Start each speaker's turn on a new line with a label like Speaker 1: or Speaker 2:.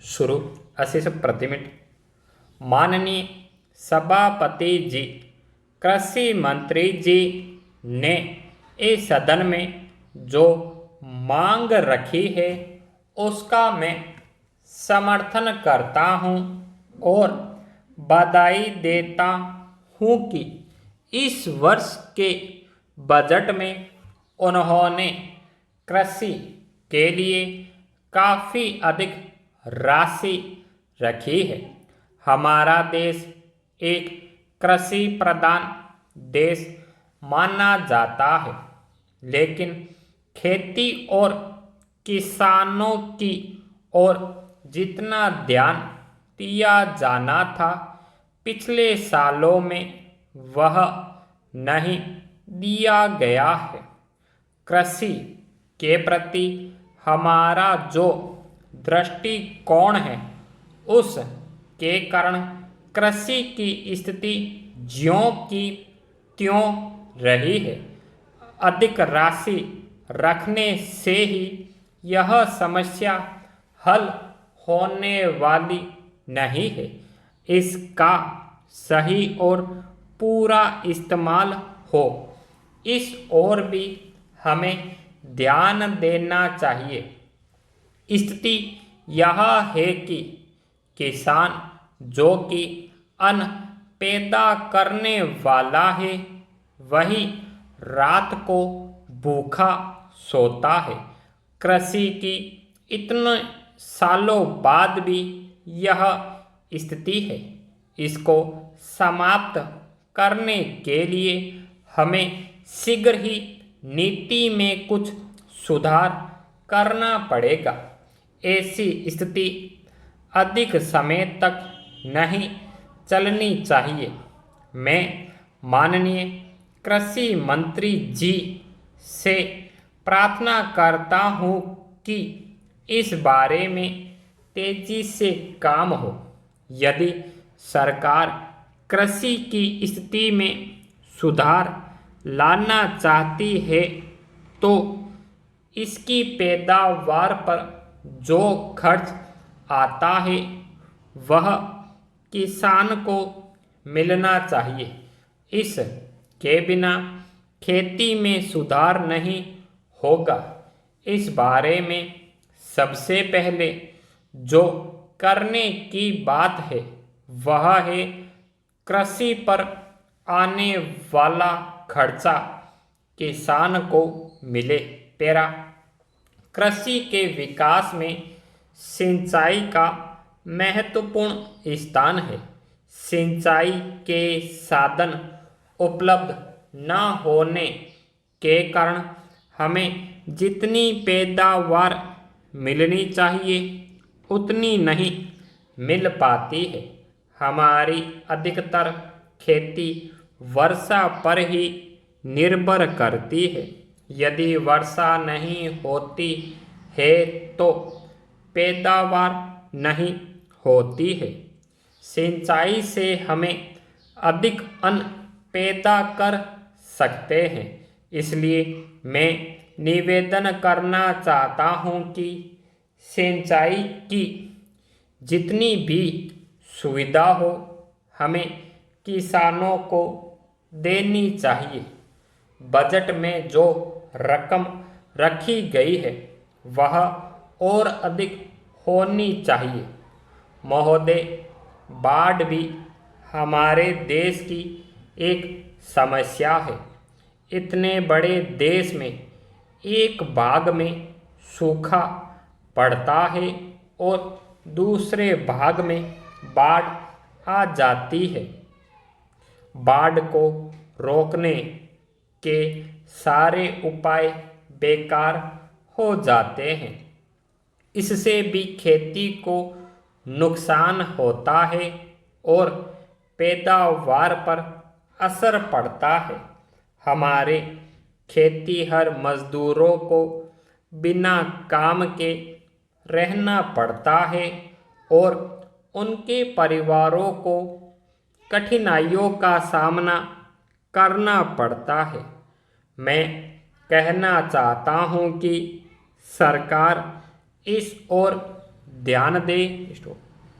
Speaker 1: शुरू 80 से प्रति मिनट। माननीय सभापति जी, कृषि मंत्री जी ने इस सदन में जो मांग रखी है उसका मैं समर्थन करता हूं और बधाई देता हूं कि इस वर्ष के बजट में उन्होंने कृषि के लिए काफ़ी अधिक राशि रखी है। हमारा देश एक कृषि प्रधान देश माना जाता है, लेकिन खेती और किसानों की ओर जितना ध्यान दिया जाना था पिछले सालों में वह नहीं दिया गया है। कृषि के प्रति हमारा जो दृष्टिकोण है उस के कारण कृषि की स्थिति ज्यों की त्यों रही है। अधिक राशि रखने से ही यह समस्या हल होने वाली नहीं है। इसका सही और पूरा इस्तेमाल हो, इस ओर भी हमें ध्यान देना चाहिए। स्थिति यह है कि किसान जो कि अन्न पैदा करने वाला है वही रात को भूखा सोता है। कृषि की इतने सालों बाद भी यह स्थिति है। इसको समाप्त करने के लिए हमें शीघ्र ही नीति में कुछ सुधार करना पड़ेगा। ऐसी स्थिति अधिक समय तक नहीं चलनी चाहिए। मैं माननीय कृषि मंत्री जी से प्रार्थना करता हूं कि इस बारे में तेजी से काम हो। यदि सरकार कृषि की स्थिति में सुधार लाना चाहती है तो इसकी पैदावार पर जो खर्च आता है वह किसान को मिलना चाहिए। इसके बिना खेती में सुधार नहीं होगा। इस बारे में सबसे पहले जो करने की बात है वह है कृषि पर आने वाला खर्चा किसान को मिले। तेरा कृषि के विकास में सिंचाई का महत्वपूर्ण स्थान है। सिंचाई के साधन उपलब्ध न होने के कारण हमें जितनी पैदावार मिलनी चाहिए उतनी नहीं मिल पाती है। हमारी अधिकतर खेती वर्षा पर ही निर्भर करती है। यदि वर्षा नहीं होती है तो पैदावार नहीं होती है। सिंचाई से हमें अधिक अन्न पैदा कर सकते हैं। इसलिए मैं निवेदन करना चाहता हूं कि सिंचाई की जितनी भी सुविधा हो हमें किसानों को देनी चाहिए। बजट में जो रकम रखी गई है वह और अधिक होनी चाहिए। महोदय, बाढ़ भी हमारे देश की एक समस्या है। इतने बड़े देश में एक भाग में सूखा पड़ता है और दूसरे भाग में बाढ़ आ जाती है। बाढ़ को रोकने के सारे उपाय बेकार हो जाते हैं। इससे भी खेती को नुकसान होता है और पैदावार पर असर पड़ता है। हमारे खेतीहर मजदूरों को बिना काम के रहना पड़ता है और उनके परिवारों को कठिनाइयों का सामना करना पड़ता है। मैं कहना चाहता हूं कि सरकार इस ओर ध्यान दें। स्टॉप।